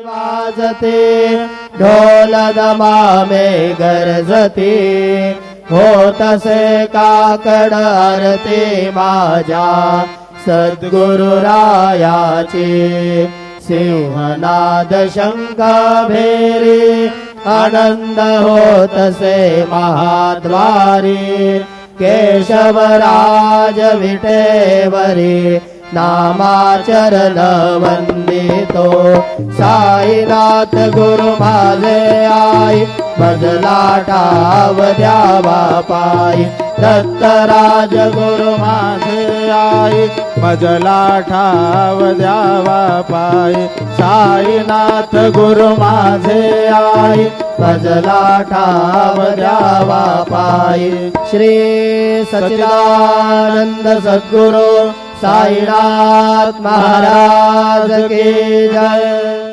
वाजते ढोल दमामे गरजते होतसे काकड आरती माझ्या सद्गुरुरायाची सिंहनाद शंख भेरी आनंद होतसे महाद्वारी केशवराज विटेवरी नामाचरण वंदितो साईनाथ गुरु माझे आई मजला ठाव द्यावा पायी दत्तराज गुरु माझे आई मजला ठाव द्यावा पायी साईनाथ गुरु माझे आई मजला ठाव द्यावा पायी श्री सच्चिदानंद सद्गुरु साईनाथ महाराज की जय।